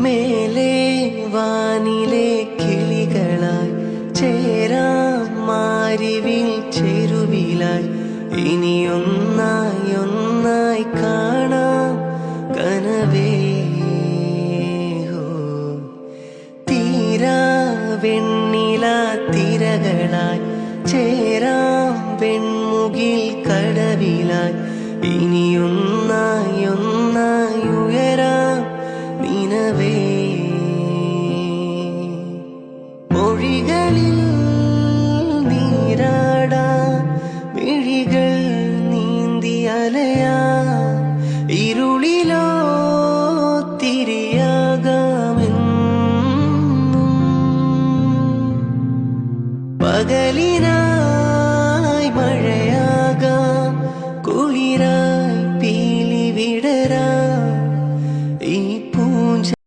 മേലെ വാനിലെ കിളികളായി ചേരാം മാരിവിൽ ചെരുവിലായി ഇനിയൊന്നായി ഒന്നായി കാണാം കനവേ. തീരാ വെണ്ണില തിരകളായി ചേരാം വെൺമുകിൽ കടവിലായി ഇനിയൊന്നായി ഒന്നായി ഉയരാം നിനവേ. മൊഴികളിൽ നീരാടാ മിഴികൾ നീന്തി അലയാ ഇരുളിലോ തിരിയാകാമെന്നും പകലി